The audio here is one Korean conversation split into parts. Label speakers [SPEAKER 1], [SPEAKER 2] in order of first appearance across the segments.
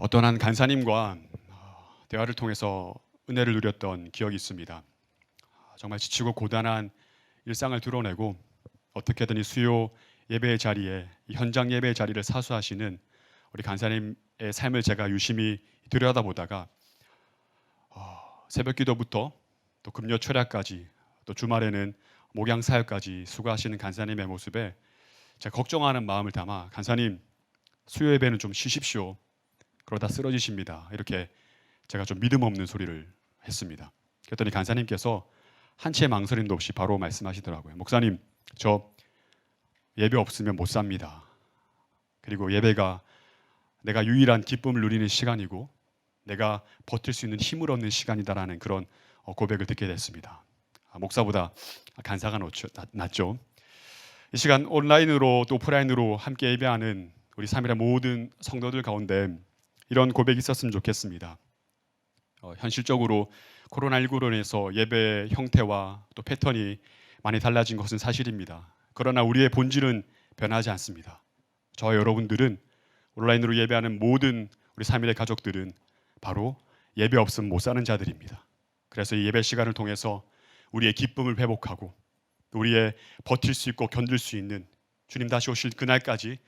[SPEAKER 1] 어떤 한 간사님과 대화를 통해서 은혜를 누렸던 기억이 있습니다. 정말 지치고 고단한 일상을 드러내고 어떻게든 이 수요 예배의 자리에, 이 현장 예배의 자리를 사수하시는 우리 간사님의 삶을 제가 유심히 들여다보다가 새벽 기도부터 또 금요 철야까지 또 주말에는 목양 사역까지 수고하시는 간사님의 모습에 제가 걱정하는 마음을 담아, 간사님 수요 예배는 좀 쉬십시오, 그러다 쓰러지십니다, 이렇게 제가 좀 믿음 없는 소리를 했습니다. 그랬더니 간사님께서 한치의 망설임도 없이 바로 말씀하시더라고요. 목사님, 저 예배 없으면 못 삽니다. 그리고 예배가 내가 유일한 기쁨을 누리는 시간이고 내가 버틸 수 있는 힘을 얻는 시간이다라는 그런 고백을 듣게 됐습니다. 목사보다 간사가 낫죠. 이 시간 온라인으로 또 오프라인으로 함께 예배하는 우리 3일의 모든 성도들 가운데 이런 고백이 있었으면 좋겠습니다. 현실적으로 코로나19로 인해서 예배 형태와 또 패턴이 많이 달라진 것은 사실입니다. 그러나 우리의 본질은 변하지 않습니다. 저와 여러분들은, 온라인으로 예배하는 모든 우리 3일의 가족들은 바로 예배 없으면 못 사는 자들입니다. 그래서 이 예배 시간을 통해서 우리의 기쁨을 회복하고 우리의 버틸 수 있고 견딜 수 있는, 주님 다시 오실 그날까지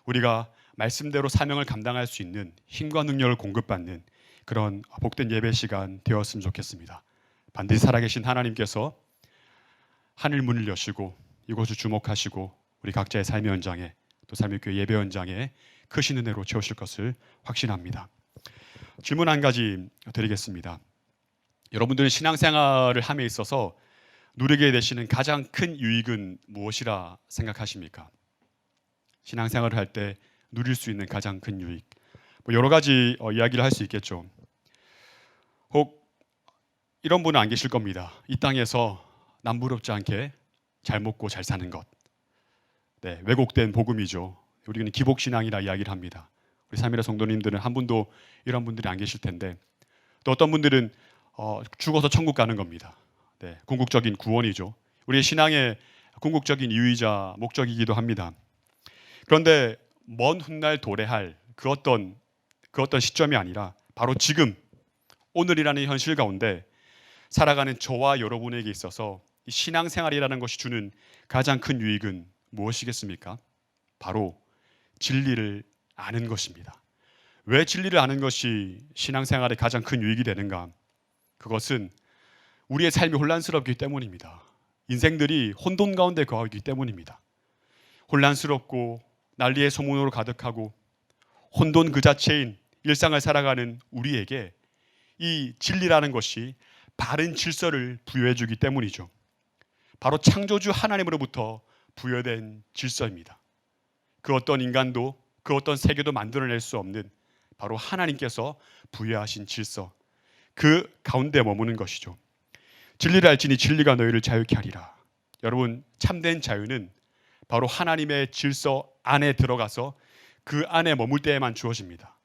[SPEAKER 1] 우리가 말씀대로 사명을 감당할 수 있는 힘과 능력을 공급받는 그런 복된 예배 시간 되었으면 좋겠습니다. 반드시 살아계신 하나님께서 하늘 문을 여시고 이곳을 주목하시고 우리 각자의 삶의 현장에, 또 삶의 교회 예배 현장에 크신 은혜로 채우실 것을 확신합니다. 질문 한 가지 드리겠습니다. 여러분들은 신앙생활을 함에 있어서 누리게 되시는 가장 큰 유익은 무엇이라 생각하십니까? 신앙생활을 할 때 누릴 수 있는 가장 큰 유익, 여러 가지 이야기를 할 수 있겠죠. 혹 이런 분은 안 계실 겁니다. 이 땅에서 남부럽지 않게 잘 먹고 잘 사는 것. 네, 왜곡된 복음이죠. 우리는 기복신앙이라 이야기를 합니다. 우리 3일의 성도님들은 한 분도 이런 분들이 안 계실 텐데, 또 어떤 분들은 죽어서 천국 가는 겁니다. 네, 궁극적인 구원이죠. 우리의 신앙의 궁극적인 이유이자 목적이기도 합니다. 그런데 먼 훗날 도래할 그 어떤 시점이 아니라 바로 지금 오늘이라는 현실 가운데 살아가는 저와 여러분에게 있어서 이 신앙생활이라는 것이 주는 가장 큰 유익은 무엇이겠습니까? 바로 진리를 아는 것입니다. 왜 진리를 아는 것이 신앙생활의 가장 큰 유익이 되는가? 그것은 우리의 삶이 혼란스럽기 때문입니다. 인생들이 혼돈 가운데 거하기 때문입니다. 혼란스럽고 난리의 소문으로 가득하고 혼돈 그 자체인 일상을 살아가는 우리에게 이 진리라는 것이 바른 질서를 부여해 주기 때문이죠. 바로 창조주 하나님으로부터 부여된 질서입니다. 그 어떤 인간도, 그 어떤 세계도 만들어낼 수 없는 바로 하나님께서 부여하신 질서, 그 가운데 머무는 것이죠. 진리를 알지니 진리가 너희를 자유케 하리라. 여러분, 참된 자유는 바로 하나님의 질서 안에 들어가서 그 안에 머물 때에만 주어집니다.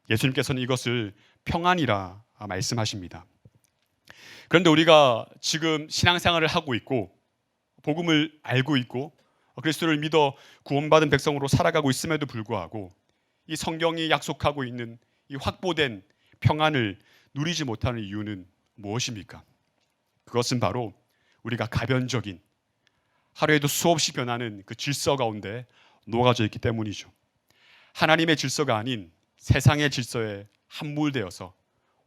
[SPEAKER 1] 예수님께서는 이것을 평안이라 말씀하십니다. 그런데 우리가 지금 신앙생활을 하고 있고 복음을 알고 있고 그리스도를 믿어 구원받은 백성으로 살아가고 있음에도 불구하고 이 성경이 약속하고 있는 이 확보된 평안을 누리지 못하는 이유는 무엇입니까? 그것은 바로 우리가 가변적인, 하루에도 수없이 변하는 그 질서 가운데 녹아져 있기 때문이죠. 하나님의 질서가 아닌 세상의 질서에 함몰되어서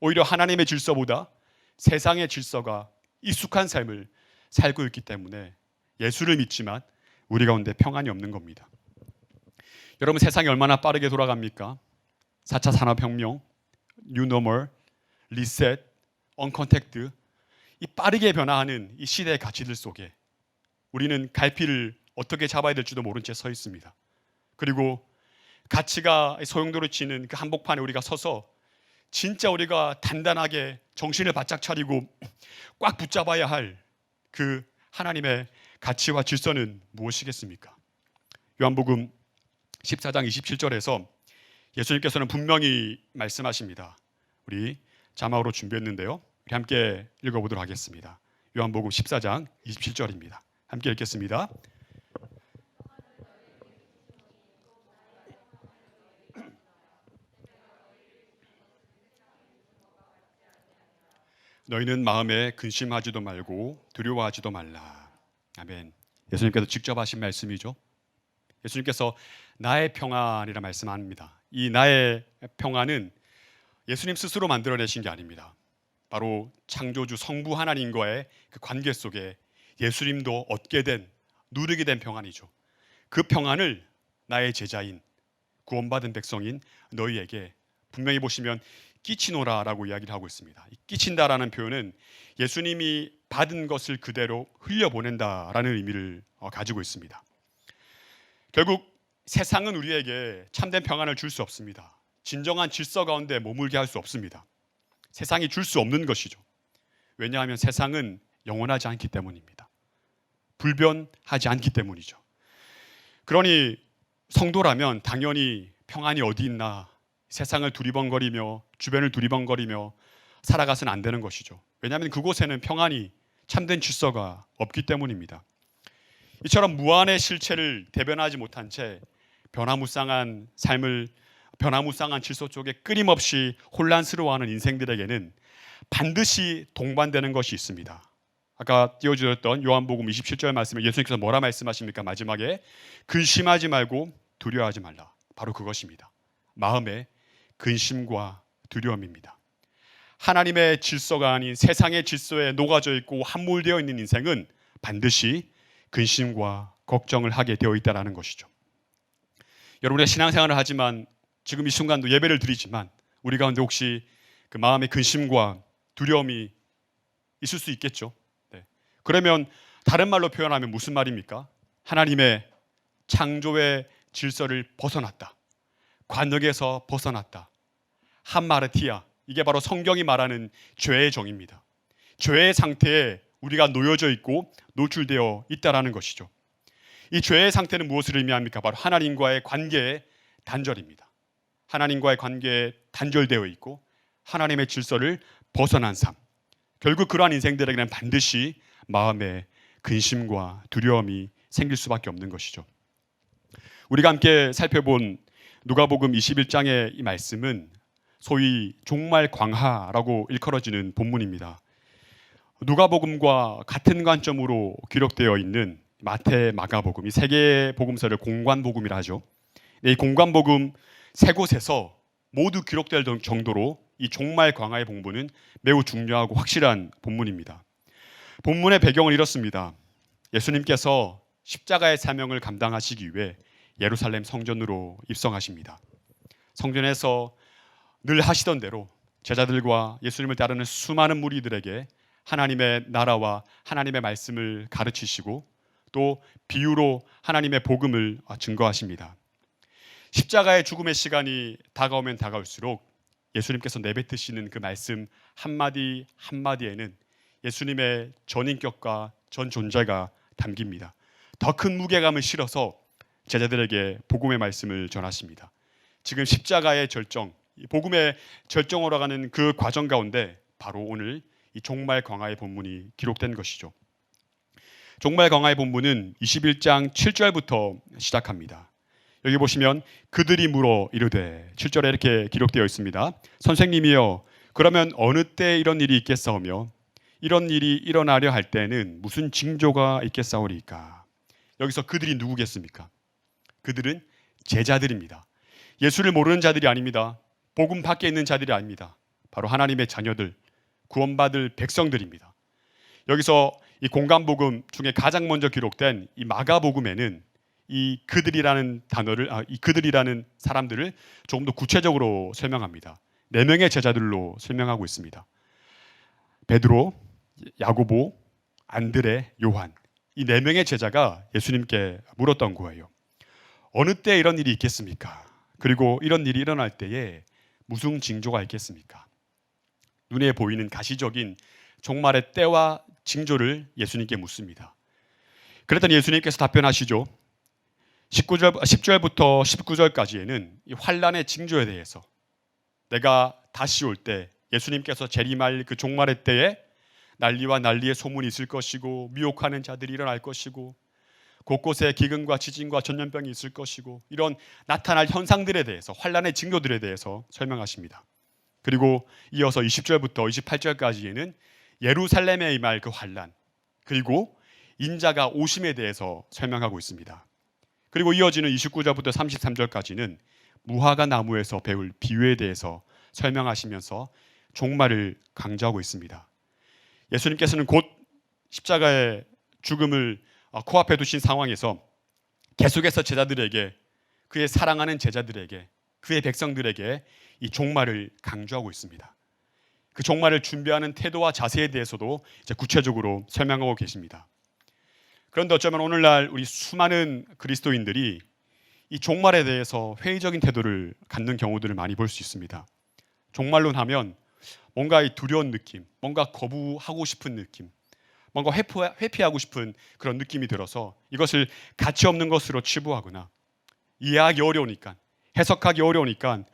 [SPEAKER 1] 오히려 하나님의 질서보다 세상의 질서가 익숙한 삶을 살고 있기 때문에 예수를 믿지만 우리 가운데 평안이 없는 겁니다. 여러분, 세상이 얼마나 빠르게 돌아갑니까? 4차 산업혁명, 뉴노멀, 리셋, 언컨택트, 이 빠르게 변화하는 이 시대의 가치들 속에 우리는 갈피를 어떻게 잡아야 될지도 모른 채 서 있습니다. 그리고 가치가 소용돌이 치는 그 한복판에 우리가 서서 진짜 우리가 단단하게 정신을 바짝 차리고 꽉 붙잡아야 할 그 하나님의 가치와 질서는 무엇이겠습니까? 요한복음 14장 27절에서 예수님께서는 분명히 말씀하십니다. 우리 자막으로 준비했는데요, 우리 함께 읽어보도록 하겠습니다. 요한복음 14장 27절입니다. 함께 읽겠습니다. 너희는 마음에 근심하지도 말고 두려워하지도 말라. 아멘. 예수님께서 직접 하신 말씀이죠. 예수님께서 나의 평안이라 말씀합니다. 이 나의 평안은 예수님 스스로 만들어내신 게 아닙니다. 바로 창조주 성부 하나님과의 그 관계 속에 예수님도 얻게 된, 누리게 된 평안이죠. 그 평안을 나의 제자인, 구원받은 백성인 너희에게 분명히 보시면 끼치노라라고 이야기를 하고 있습니다. 끼친다라는 표현은 예수님이 받은 것을 그대로 흘려보낸다라는 의미를 가지고 있습니다. 결국 세상은 우리에게 참된 평안을 줄 수 없습니다. 진정한 질서 가운데 머물게 할 수 없습니다. 세상이 줄 수 없는 것이죠. 왜냐하면 세상은 영원하지 않기 때문입니다. 불변하지 않기 때문이죠. 그러니 성도라면 당연히 평안이 어디 있나, 세상을 두리번거리며 주변을 두리번거리며 살아가서는 안 되는 것이죠. 왜냐하면 그곳에는 평안이, 참된 질서가 없기 때문입니다. 이처럼 무한의 실체를 대변하지 못한 채 변화무쌍한 삶을, 변화무쌍한 질서 속에 끊임없이 혼란스러워하는 인생들에게는 반드시 동반되는 것이 있습니다. 아까 띄워주셨던 요한복음 27절 말씀에 예수님께서 뭐라 말씀하십니까? 마지막에 근심하지 말고 두려워하지 말라. 바로 그것입니다. 마음의 근심과 두려움입니다. 하나님의 질서가 아닌 세상의 질서에 녹아져 있고 함몰되어 있는 인생은 반드시 근심과 걱정을 하게 되어 있다는 것이죠. 여러분의 신앙생활을 하지만 지금 이 순간도 예배를 드리지만 우리 가운데 혹시 그 마음의 근심과 두려움이 있을 수 있겠죠. 네. 그러면 다른 말로 표현하면 무슨 말입니까? 하나님의 창조의 질서를 벗어났다. 관역에서 벗어났다. 함마르티아, 이게 바로 성경이 말하는 죄의 정의입니다. 죄의 상태에 우리가 놓여져 있고 노출되어 있다는 것이죠. 이 죄의 상태는 무엇을 의미합니까? 바로 하나님과의 관계의 단절입니다. 하나님과의 관계에 단절되어 있고 하나님의 질서를 벗어난 삶. 결국 그러한 인생들에게는 반드시 마음의 근심과 두려움이 생길 수밖에 없는 것이죠. 우리가 함께 살펴본 누가복음 21장의 이 말씀은 소위 종말 광하라고 일컬어지는 본문입니다. 누가복음과 같은 관점으로 기록되어 있는 마태, 마가복음, 이 세 개의 복음서를 공관복음이라 하죠. 이 공관복음 세 곳에서 모두 기록될 정도로 이 종말 광하의 본문은 매우 중요하고 확실한 본문입니다. 본문의 배경은 이렇습니다. 예수님께서 십자가의 사명을 감당하시기 위해 예루살렘 성전으로 입성하십니다. 성전에서 늘 하시던 대로 제자들과 예수님을 따르는 수많은 무리들에게 하나님의 나라와 하나님의 말씀을 가르치시고 또 비유로 하나님의 복음을 증거하십니다. 십자가의 죽음의 시간이 다가오면 다가올수록 예수님께서 내뱉으시는 그 말씀 한마디 한마디에는 예수님의 전인격과 전 존재가 담깁니다. 더 큰 무게감을 실어서 제자들에게 복음의 말씀을 전하십니다. 지금 십자가의 절정, 복음의 절정으로 가는 그 과정 가운데 바로 오늘 이 종말 광하의 본문이 기록된 것이죠. 종말 광하의 본문은 21장 7절부터 시작합니다. 여기 보시면 그들이 물어 이르되 7절에 이렇게 기록되어 있습니다. 선생님이여, 그러면 어느 때 이런 일이 있겠사오며 이런 일이 일어나려 할 때는 무슨 징조가 있겠사오리까? 여기서 그들이 누구겠습니까? 그들은 제자들입니다. 예수를 모르는 자들이 아닙니다. 복음 밖에 있는 자들이 아닙니다. 바로 하나님의 자녀들, 구원받을 백성들입니다. 여기서 이 공관복음 중에 가장 먼저 기록된 이 마가복음에는 이 그들이라는 단어를, 이 그들이라는 사람들을 조금 더 구체적으로 설명합니다. 4명의 제자들로 설명하고 있습니다. 베드로, 야고보, 안드레, 요한, 이 4명의 제자가 예수님께 물었던 거예요. 어느 때 이런 일이 있겠습니까? 그리고 이런 일이 일어날 때에 무슨 징조가 있겠습니까? 눈에 보이는 가시적인 종말의 때와 징조를 예수님께 묻습니다. 그랬더니 예수님께서 답변하시죠. 10절부터 19절까지에는 이 환란의 징조에 대해서, 내가 다시 올 때 예수님께서 재림할 그 종말의 때에 난리와 난리의 소문이 있을 것이고 미혹하는 자들이 일어날 것이고 곳곳에 기근과 지진과 전염병이 있을 것이고 이런 나타날 현상들에 대해서, 환란의 징조들에 대해서 설명하십니다. 그리고 이어서 20절부터 28절까지에는 예루살렘에 임할 그 환난, 그리고 인자가 오심에 대해서 설명하고 있습니다. 그리고 이어지는 29절부터 33절까지는 무화과 나무에서 배울 비유에 대해서 설명하시면서 종말을 강조하고 있습니다. 예수님께서는 곧 십자가의 죽음을 코앞에 두신 상황에서 계속해서 제자들에게, 그의 사랑하는 제자들에게, 그의 백성들에게 이 종말을 강조하고 있습니다. 그 종말을 준비하는 태도와 자세에 대해서도 이제 구체적으로 설명하고 계십니다. 그런데 어쩌면 오늘날 우리 수많은 그리스도인들이 이 종말에 대해서 회의적인 태도를 갖는 경우들을 많이 볼 수 있습니다. 종말론 하면 뭔가 이 두려운 느낌, 뭔가 거부하고 싶은 느낌, 뭔가 회피하고 싶은 그런 느낌이 들어서 이것을 가치 없는 것으로 치부하거나 이해하기 어려우니까, 해석하기 어려우니까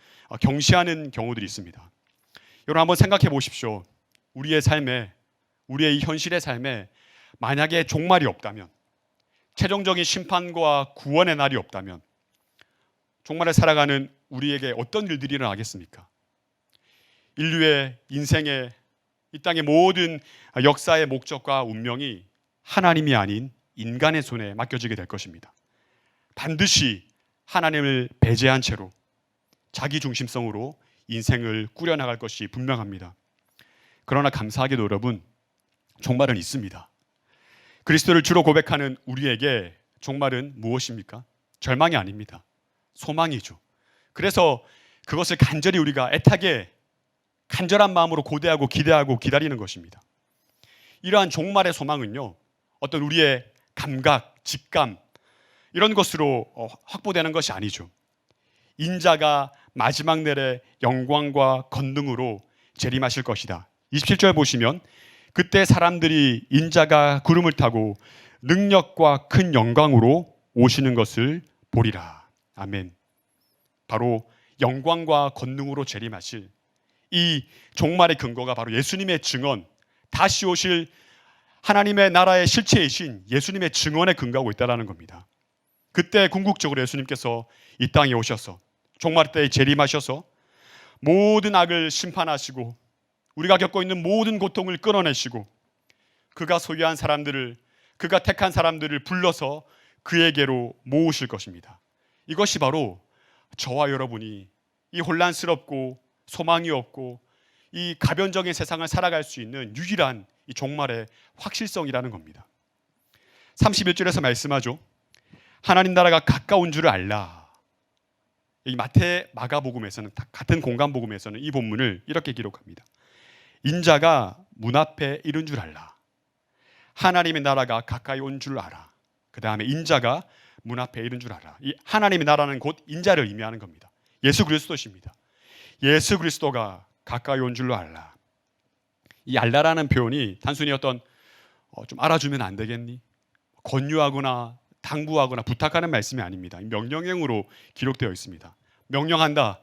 [SPEAKER 1] 경시하는 경우들이 있습니다. 여러분 한번 생각해 보십시오. 우리의 삶에, 우리의 이 현실의 삶에 만약에 종말이 없다면, 최종적인 심판과 구원의 날이 없다면 종말을 살아가는 우리에게 어떤 일들이 일어나겠습니까? 인류의 인생의, 이 땅의 모든 역사의 목적과 운명이 하나님이 아닌 인간의 손에 맡겨지게 될 것입니다. 반드시 하나님을 배제한 채로 자기 중심성으로 인생을 꾸려나갈 것이 분명합니다. 그러나 감사하게도 여러분, 종말은 있습니다. 그리스도를 주로 고백하는 우리에게 종말은 무엇입니까? 절망이 아닙니다. 소망이죠. 그래서 그것을 간절히 우리가 애타게 간절한 마음으로 고대하고 기대하고 기다리는 것입니다. 이러한 종말의 소망은요, 어떤 우리의 감각, 직감 이런 것으로 확보되는 것이 아니죠. 인자가 마지막 날에 영광과 권능으로 재림하실 것이다. 27절 보시면 그때 사람들이 인자가 구름을 타고 능력과 큰 영광으로 오시는 것을 보리라. 아멘. 바로 영광과 권능으로 재림하실 이 종말의 근거가 바로 예수님의 증언, 다시 오실 하나님의 나라의 실체이신 예수님의 증언에 근거하고 있다는 겁니다. 그때 궁극적으로 예수님께서 이 땅에 오셔서 종말 때에 재림하셔서 모든 악을 심판하시고 우리가 겪고 있는 모든 고통을 끊어내시고 그가 소유한 사람들을, 그가 택한 사람들을 불러서 그에게로 모으실 것입니다. 이것이 바로 저와 여러분이 이 혼란스럽고 소망이 없고 이 가변적인 세상을 살아갈 수 있는 유일한 이 종말의 확실성이라는 겁니다. 31절에서 말씀하죠. 하나님 나라가 가까운 줄을 알라. 이 마태, 마가복음에서는 같은 공간복음에서는 이 본문을 이렇게 기록합니다. 인자가 문 앞에 이른 줄 알라. 하나님의 나라가 가까이 온 줄 알아. 그 다음에 인자가 문 앞에 이른 줄 알아. 이 하나님의 나라는 곧 인자를 의미하는 겁니다. 예수 그리스도십니다. 예수 그리스도가 가까이 온 줄로 알라. 이 알라라는 표현이 단순히 어떤 좀 알아주면 안 되겠니? 권유하거나 당부하거나 부탁하는 말씀이 아닙니다. 명령형으로 기록되어 있습니다. 명령한다.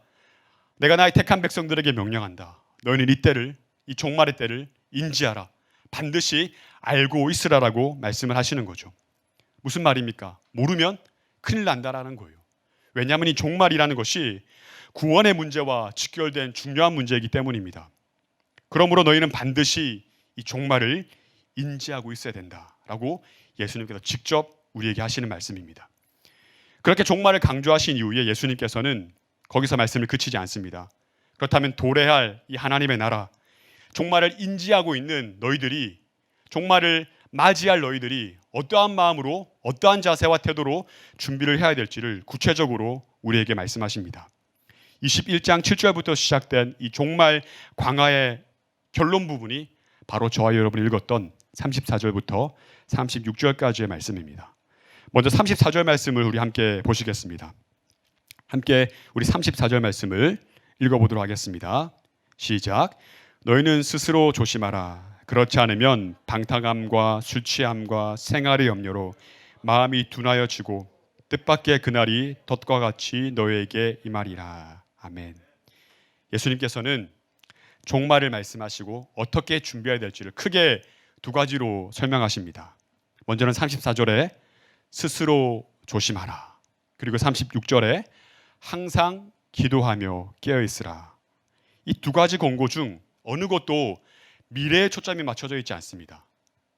[SPEAKER 1] 내가 나의 택한 백성들에게 명령한다. 너희는 이 때를, 이 종말의 때를 인지하라. 반드시 알고 있으라라고 말씀을 하시는 거죠. 무슨 말입니까? 모르면 큰일 난다라는 거예요. 왜냐하면 이 종말이라는 것이 구원의 문제와 직결된 중요한 문제이기 때문입니다. 그러므로 너희는 반드시 이 종말을 인지하고 있어야 된다라고 예수님께서 직접 우리에게 하시는 말씀입니다. 그렇게 종말을 강조하신 이후에 예수님께서는 거기서 말씀을 그치지 않습니다. 그렇다면 도래할 이 하나님의 나라, 종말을 인지하고 있는 너희들이, 종말을 맞이할 너희들이 어떠한 마음으로, 어떠한 자세와 태도로 준비를 해야 될지를 구체적으로 우리에게 말씀하십니다. 21장 7절부터 시작된 이 종말 광화의 결론 부분이 바로 저와 여러분이 읽었던 34절부터 36절까지의 말씀입니다. 먼저 34절 말씀을 우리 함께 보시겠습니다. 함께 우리 34절 말씀을 읽어보도록 하겠습니다. 시작. 너희는 스스로 조심하라. 그렇지 않으면 방탕함과 술 취함과 생활의 염려로 마음이 둔하여지고 뜻밖의 그날이 덫과 같이 너희에게 임하리라. 아멘. 예수님께서는 종말을 말씀하시고 어떻게 준비해야 될지를 크게 두 가지로 설명하십니다. 먼저는 34절에 스스로 조심하라. 그리고 36절에 항상 기도하며 깨어있으라. 이 두 가지 권고 중 어느 것도 미래에 초점이 맞춰져 있지 않습니다.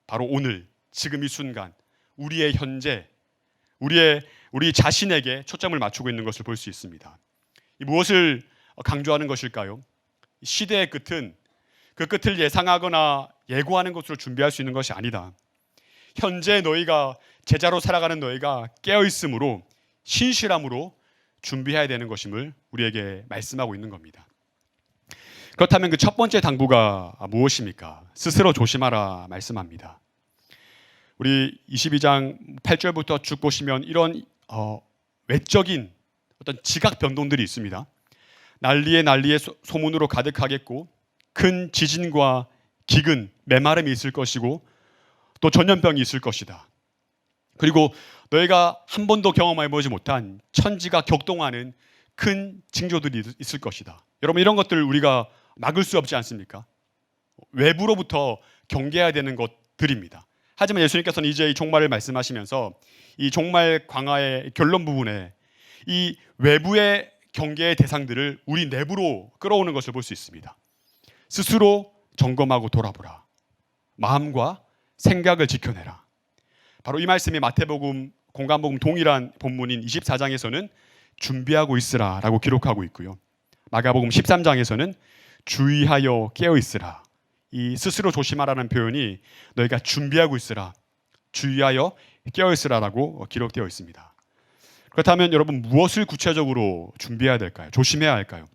[SPEAKER 1] 바로 오늘, 지금 이 순간, 우리의 현재, 우리 자신에게 초점을 맞추고 있는 것을 볼 수 있습니다. 무엇을 강조하는 것일까요? 시대의 끝은 그 끝을 예상하거나 예고하는 것으로 준비할 수 있는 것이 아니다. 현재 너희가 제자로 살아가는 너희가 깨어있음으로 신실함으로 준비해야 되는 것임을 우리에게 말씀하고 있는 겁니다. 그렇다면 그 첫 번째 당부가 무엇입니까? 스스로 조심하라 말씀합니다. 우리 22장 8절부터 쭉 보시면 이런 외적인 어떤 지각 변동들이 있습니다. 난리에 소문으로 가득하겠고 큰 지진과 기근, 메마름이 있을 것이고 또 전염병이 있을 것이다. 그리고 너희가 한 번도 경험해보지 못한 천지가 격동하는 큰 징조들이 있을 것이다. 여러분, 이런 것들 우리가 막을 수 없지 않습니까? 외부로부터 경계해야 되는 것들입니다. 하지만 예수님께서는 이제 이 종말을 말씀하시면서 이 종말 광화의 결론 부분에 이 외부의 경계의 대상들을 우리 내부로 끌어오는 것을 볼 수 있습니다. 스스로 점검하고 돌아보라. 마음과 생각을 지켜내라. 바로 이 말씀이 마태복음, 공관복음 동일한 본문인 24장에서는 준비하고 있으라 라고 기록하고 있고요. 마가복음 13장에서는 주의하여 깨어 있으라. 이 스스로 조심하라는 표현이 너희가 준비하고 있으라, 주의하여 깨어 있으라라고 기록되어 있습니다. 그렇다면 여러분, 무엇을 구체적으로 준비해야 될까요? 조심해야 할까요?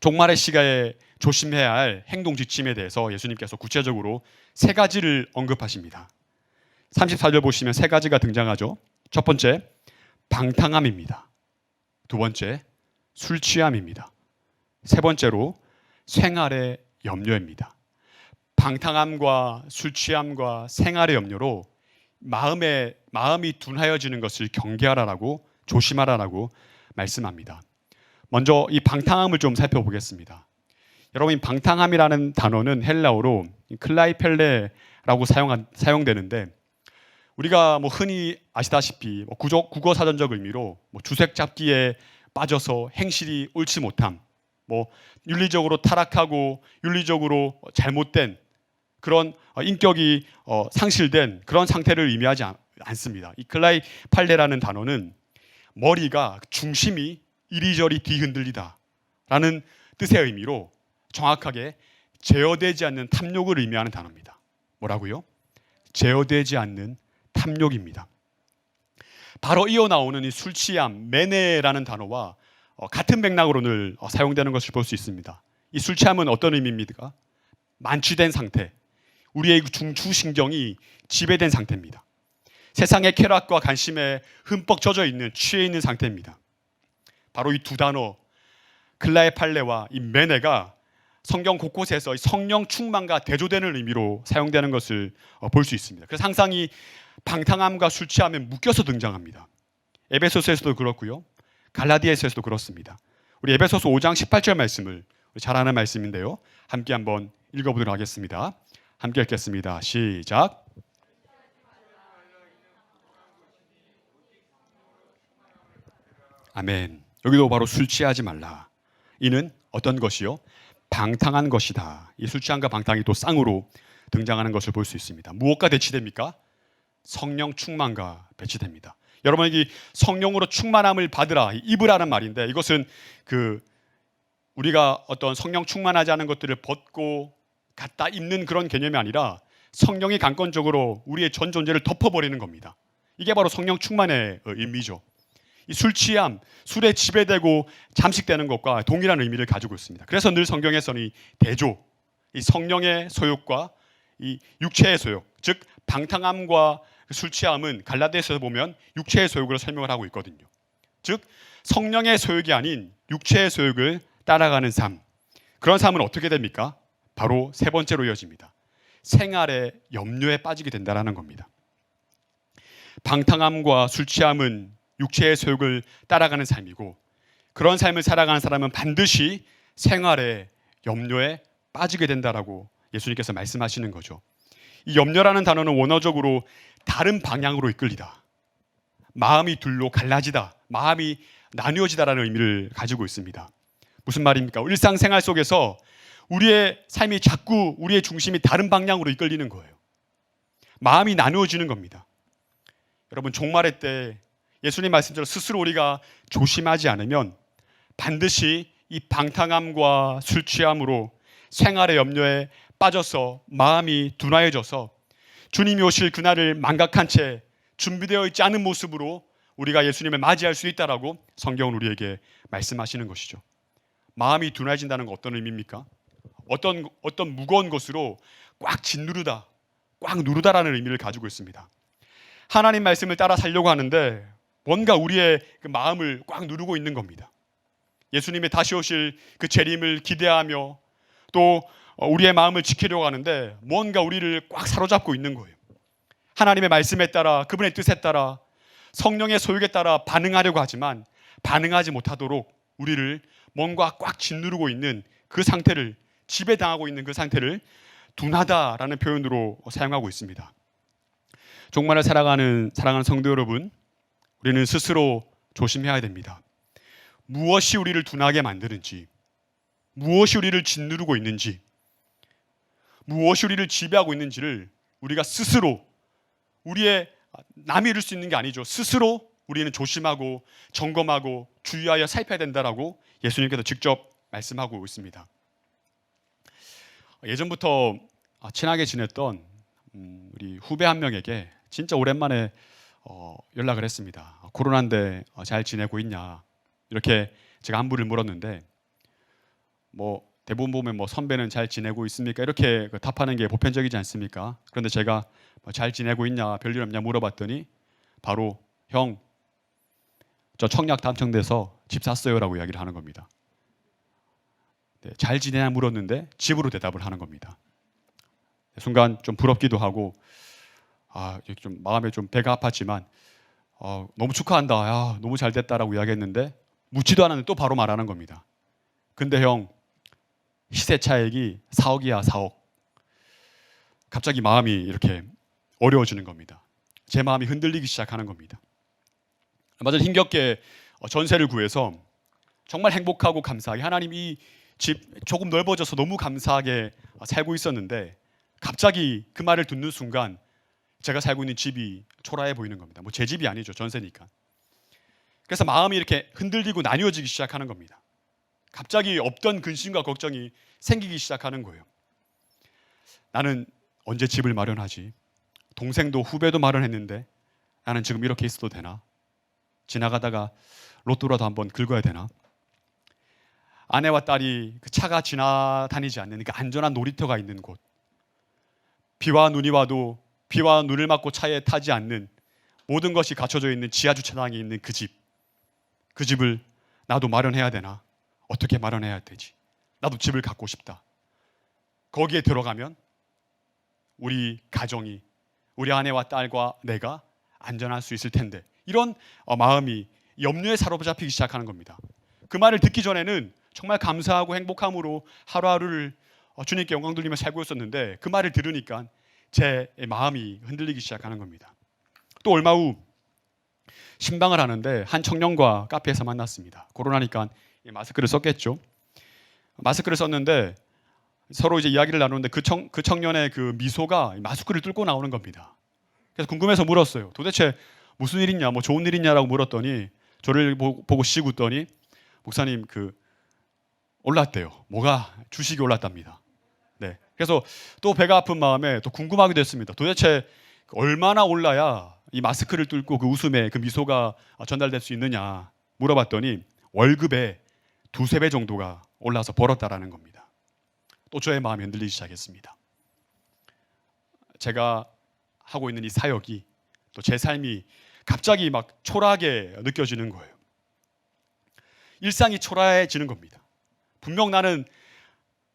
[SPEAKER 1] 종말의 시가에 조심해야 할 행동 지침에 대해서 예수님께서 구체적으로 세 가지를 언급하십니다. 34절 보시면 세 가지가 등장하죠. 첫 번째, 방탕함입니다. 두 번째, 술 취함입니다. 세 번째로 생활의 염려입니다. 방탕함과 술 취함과 생활의 염려로 마음이 둔하여지는 것을 경계하라라고, 조심하라라고 말씀합니다. 먼저 이 방탕함을 좀 살펴보겠습니다. 여러분, 이 방탕함이라는 단어는 헬라어로 클라이펠레라고 사용되는데, 우리가 흔히 아시다시피 국어 사전적 의미로 주색 잡기에 빠져서 행실이 옳지 못함, 윤리적으로 타락하고 윤리적으로 잘못된 그런 인격이 상실된 그런 상태를 의미하지 않습니다. 이 클라이팔레라는 단어는 머리가, 중심이 이리저리 뒤흔들리다 라는 뜻의 의미로 정확하게 제어되지 않는 탐욕을 의미하는 단어입니다. 뭐라고요? 제어되지 않는 탐욕입니다. 바로 이어나오는 이 술 취함, 매네라는 단어와 같은 맥락으로 늘 사용되는 것을 볼 수 있습니다. 이 술 취함은 어떤 의미입니까? 만취된 상태, 우리의 중추신경이 지배된 상태입니다. 세상의 쾌락과 관심에 흠뻑 젖어 있는, 취해 있는 상태입니다. 바로 이 두 단어, 클라이팔레와 이 매네가 성경 곳곳에서 성령 충만과 대조되는 의미로 사용되는 것을 볼 수 있습니다. 그래서 항상 이 방탕함과 술 취함에 묶여서 등장합니다. 에베소서에서도 그렇고요, 갈라디아서에서도 그렇습니다. 우리 에베소서 5장 18절 말씀을 잘 아는 말씀인데요, 함께 한번 읽어보도록 하겠습니다. 함께 읽겠습니다. 시작. 아멘. 여기도 바로 술 취하지 말라. 이는 어떤 것이요? 방탕한 것이다. 이 술 취함과 방탕이 또 쌍으로 등장하는 것을 볼 수 있습니다. 무엇과 대치됩니까? 성령 충만과 배치됩니다. 여러분에게 성령으로 충만함을 받으라, 입으라는 말인데, 이것은 우리가 어떤 성령 충만하지 않은 것들을 벗고 갖다 입는 그런 개념이 아니라 성령이 강권적으로 우리의 전 존재를 덮어버리는 겁니다. 이게 바로 성령 충만의 의미죠. 이 술 취함, 술에 지배되고 잠식되는 것과 동일한 의미를 가지고 있습니다. 그래서 늘 성경에서는 이 대조, 이 성령의 소욕과 이 육체의 소욕, 즉 방탕함과 술 취함은 갈라디아서에서 보면 육체의 소욕으로 설명을 하고 있거든요. 즉 성령의 소욕이 아닌 육체의 소욕을 따라가는 삶, 그런 삶은 어떻게 됩니까? 바로 세 번째로 이어집니다. 생활의 염려에 빠지게 된다는 겁니다. 방탕함과 술 취함은 육체의 소욕을 따라가는 삶이고, 그런 삶을 살아가는 사람은 반드시 생활의 염려에 빠지게 된다라고 예수님께서 말씀하시는 거죠. 이 염려라는 단어는 원어적으로 다른 방향으로 이끌리다, 마음이 둘로 갈라지다, 마음이 나뉘어지다라는 의미를 가지고 있습니다. 무슨 말입니까? 일상생활 속에서 우리의 삶이 자꾸 우리의 중심이 다른 방향으로 이끌리는 거예요. 마음이 나누어지는 겁니다. 여러분, 종말의 때 예수님 말씀대로 스스로 우리가 조심하지 않으면 반드시 이 방탕함과 술 취함으로 생활의 염려에 빠져서 마음이 둔화해져서 주님이 오실 그날을 망각한 채 준비되어 있지 않은 모습으로 우리가 예수님을 맞이할 수 있다라고 성경은 우리에게 말씀하시는 것이죠. 마음이 둔해진다는 건 어떤 의미입니까? 어떤 무거운 것으로 꽉 짓누르다, 꽉 누르다라는 의미를 가지고 있습니다. 하나님 말씀을 따라 살려고 하는데 뭔가 우리의 그 마음을 꽉 누르고 있는 겁니다. 예수님의 다시 오실 그 재림을 기대하며 또 우리의 마음을 지키려고 하는데 뭔가 우리를 꽉 사로잡고 있는 거예요. 하나님의 말씀에 따라, 그분의 뜻에 따라, 성령의 소욕에 따라 반응하려고 하지만 반응하지 못하도록 우리를 뭔가 꽉 짓누르고 있는 그 상태를, 지배당하고 있는 그 상태를 둔하다라는 표현으로 사용하고 있습니다. 종말을 사랑하는 성도 여러분, 우리는 스스로 조심해야 됩니다. 무엇이 우리를 둔하게 만드는지, 무엇이 우리를 짓누르고 있는지, 무엇이 우리를 지배하고 있는지를 우리가 스스로, 우리의 남이 이룰 수 있는 게 아니죠. 스스로 우리는 조심하고 점검하고 주의하여 살펴야 된다라고 예수님께서 직접 말씀하고 있습니다. 예전부터 친하게 지냈던 우리 후배 한 명에게 진짜 오랜만에 연락을 했습니다. 코로나인데 잘 지내고 있냐, 이렇게 제가 안부를 물었는데 대부분 보면 선배는 잘 지내고 있습니까? 이렇게 답하는 게 보편적이지 않습니까? 그런데 제가 잘 지내고 있냐, 별일 없냐 물어봤더니 바로 형, 저 청약 당첨돼서 집 샀어요라고 이야기를 하는 겁니다. 네, 잘 지내냐 물었는데 집으로 대답을 하는 겁니다. 순간 좀 부럽기도 하고 좀 마음에 좀 배가 아팠지만 너무 축하한다, 야, 너무 잘 됐다라고 이야기했는데 묻지도 않았는데 또 바로 말하는 겁니다. 근데 형, 시세 차익이 4억이야, 4억. 갑자기 마음이 이렇게 어려워지는 겁니다. 제 마음이 흔들리기 시작하는 겁니다. 맞아, 힘겹게 전세를 구해서 정말 행복하고 감사하게 하나님 이 집 조금 넓어져서 너무 감사하게 살고 있었는데 갑자기 그 말을 듣는 순간 제가 살고 있는 집이 초라해 보이는 겁니다. 제 집이 아니죠, 전세니까. 그래서 마음이 이렇게 흔들리고 나뉘어지기 시작하는 겁니다. 갑자기 없던 근심과 걱정이 생기기 시작하는 거예요. 나는 언제 집을 마련하지? 동생도 후배도 마련했는데 나는 지금 이렇게 있어도 되나? 지나가다가 로또라도 한번 긁어야 되나? 아내와 딸이 그 차가 지나다니지 않는 그 안전한 놀이터가 있는 곳, 비와 눈이 와도 비와 눈을 맞고 차에 타지 않는 모든 것이 갖춰져 있는 지하 주차장에 있는 그 집을 나도 마련해야 되나? 어떻게 마련해야 되지? 나도 집을 갖고 싶다. 거기에 들어가면 우리 가정이, 우리 아내와 딸과 내가 안전할 수 있을 텐데, 이런 마음이 염려에 사로잡히기 시작하는 겁니다. 그 말을 듣기 전에는 정말 감사하고 행복함으로 하루하루를 주님께 영광 돌리며 살고 있었는데 그 말을 들으니까 제 마음이 흔들리기 시작하는 겁니다. 또 얼마 후 신방을 하는데 한 청년과 카페에서 만났습니다. 코로나니까 마스크를 썼겠죠. 마스크를 썼는데 서로 이제 이야기를 나누는데 그 청년의 그 미소가 마스크를 뚫고 나오는 겁니다. 그래서 궁금해서 물었어요. 도대체 무슨 일 있냐, 좋은 일 있냐라고 물었더니 저를 보고 씩 웃더니 목사님, 올랐대요. 뭐가? 주식이 올랐답니다. 네. 그래서 또 배가 아픈 마음에 또 궁금하게 됐습니다. 도대체 얼마나 올라야 이 마스크를 뚫고 그 웃음에 그 미소가 전달될 수 있느냐 물어봤더니 월급의 2~3배 정도가 올라서 벌었다라는 겁니다. 또 저의 마음이 흔들리기 시작했습니다. 제가 하고 있는 이 사역이, 또 제 삶이 갑자기 막 초라하게 느껴지는 거예요. 일상이 초라해지는 겁니다. 분명 나는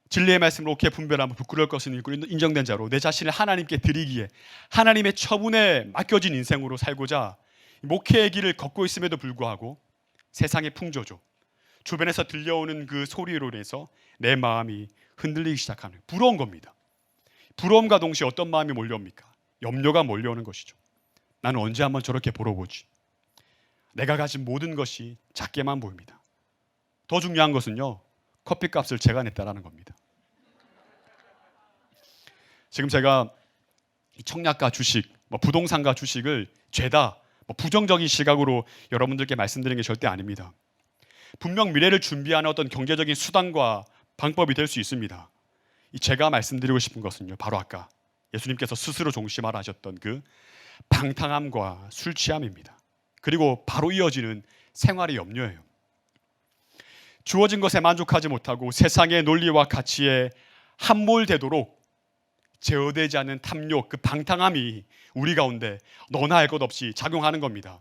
[SPEAKER 1] 진리의 말씀을 옳게 분별하며 부끄러울 것은 인정된 자로 내 자신을 하나님께 드리기에 하나님의 처분에 맡겨진 인생으로 살고자 목회의 길을 걷고 있음에도 불구하고 세상의 풍조죠, 주변에서 들려오는 그 소리로 인해서 내 마음이 흔들리기 시작하는, 부러운 겁니다. 부러움과 동시에 어떤 마음이 몰려옵니까? 염려가 몰려오는 것이죠. 나는 언제 한번 저렇게 벌어보지? 내가 가진 모든 것이 작게만 보입니다. 더 중요한 것은요, 커피값을 제가 냈다라는 겁니다. 지금 제가 이 청약과 주식, 부동산과 주식을 죄다 부정적인 시각으로 여러분들께 말씀드리는 게 절대 아닙니다. 분명 미래를 준비하는 어떤 경제적인 수단과 방법이 될 수 있습니다. 제가 말씀드리고 싶은 것은요, 바로 아까 예수님께서 스스로 종심하라 하셨던 그 방탕함과 술 취함입니다. 그리고 바로 이어지는 생활의 염려예요. 주어진 것에 만족하지 못하고 세상의 논리와 가치에 함몰되도록 제어되지 않는 탐욕, 그 방탕함이 우리 가운데 너나 할 것 없이 작용하는 겁니다.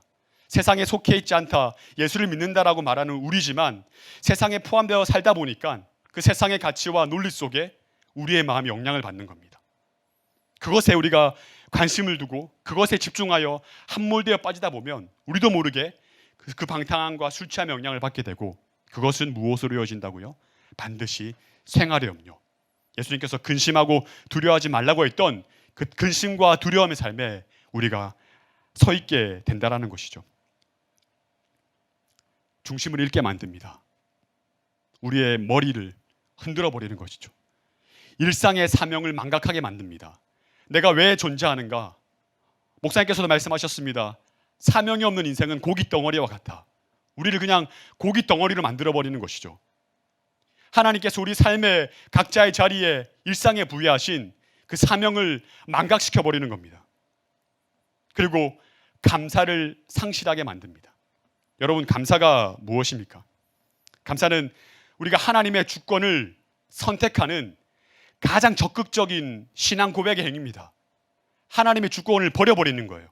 [SPEAKER 1] 세상에 속해 있지 않다, 예수를 믿는다라고 말하는 우리지만 세상에 포함되어 살다 보니까 그 세상의 가치와 논리 속에 우리의 마음이 영향을 받는 겁니다. 그것에 우리가 관심을 두고 그것에 집중하여 함몰되어 빠지다 보면 우리도 모르게 그 방탕함과 술 취함의 영향을 받게 되고, 그것은 무엇으로 이어진다고요? 반드시 생활의 염려. 예수님께서 근심하고 두려워하지 말라고 했던 그 근심과 두려움의 삶에 우리가 서 있게 된다라는 것이죠. 중심을 잃게 만듭니다. 우리의 머리를 흔들어 버리는 것이죠. 일상의 사명을 망각하게 만듭니다. 내가 왜 존재하는가? 목사님께서도 말씀하셨습니다. 사명이 없는 인생은 고깃 덩어리와 같아. 우리를 그냥 고깃 덩어리로 만들어 버리는 것이죠. 하나님께서 우리 삶의 각자의 자리에 일상에 부여하신 그 사명을 망각시켜 버리는 겁니다. 그리고 감사를 상실하게 만듭니다. 여러분, 감사가 무엇입니까? 감사는 우리가 하나님의 주권을 선택하는 가장 적극적인 신앙 고백의 행위입니다. 하나님의 주권을 버려버리는 거예요.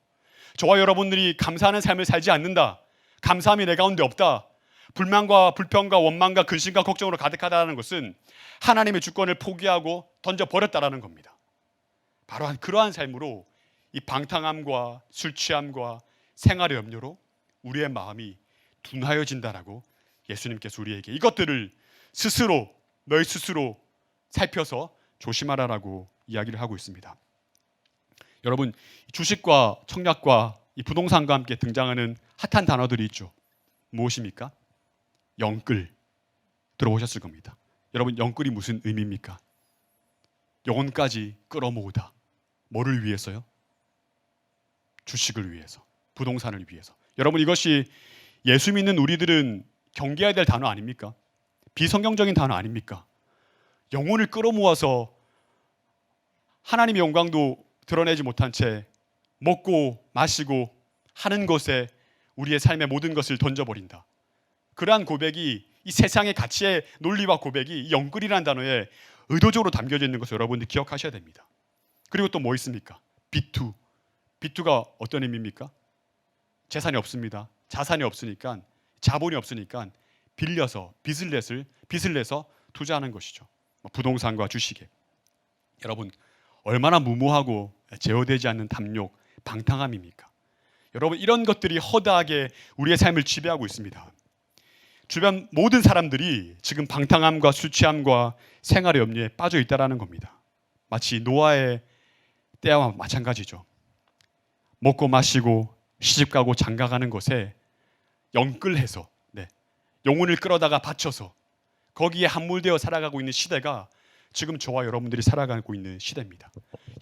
[SPEAKER 1] 저와 여러분들이 감사하는 삶을 살지 않는다, 감사함이 내 가운데 없다, 불만과 불평과 원망과 근심과 걱정으로 가득하다는 것은 하나님의 주권을 포기하고 던져버렸다라는 겁니다. 바로 그러한 삶으로 이 방탕함과 술 취함과 생활의 염려로 우리의 마음이 둔하여진다라고 예수님께서 우리에게 이것들을 너희 스스로 살펴서 조심하라라고 이야기를 하고 있습니다. 여러분, 주식과 청약과 이 부동산과 함께 등장하는 핫한 단어들이 있죠. 무엇입니까? 영끌. 들어보셨을 겁니다. 여러분, 영끌이 무슨 의미입니까? 영혼까지 끌어모으다. 뭐를 위해서요? 주식을 위해서, 부동산을 위해서. 여러분, 이것이 예수 믿는 우리들은 경계해야 될 단어 아닙니까? 비성경적인 단어 아닙니까? 영혼을 끌어모아서 하나님의 영광도 드러내지 못한 채 먹고 마시고 하는 것에 우리의 삶의 모든 것을 던져버린다. 그러한 고백이, 이 세상의 가치의 논리와 고백이 영끌이라는 단어에 의도적으로 담겨져 있는 것을 여러분들 기억하셔야 됩니다. 그리고 또 뭐 있습니까? 비투. 비투가 어떤 의미입니까? 재산이 없습니다. 자산이 없으니까, 자본이 없으니까 빌려서 빚을 내서 투자하는 것이죠. 부동산과 주식에. 여러분, 얼마나 무모하고 제어되지 않는 탐욕, 방탕함입니까? 여러분, 이런 것들이 허다하게 우리의 삶을 지배하고 있습니다. 주변 모든 사람들이 지금 방탕함과 술 취함과 생활의 염려에 빠져 있다는 겁니다. 마치 노아의 때와 마찬가지죠. 먹고 마시고 시집가고 장가가는 것에 영끌해서 영혼을 끌어다가 바쳐서 거기에 함몰되어 살아가고 있는 시대가 지금 저와 여러분들이 살아가고 있는 시대입니다.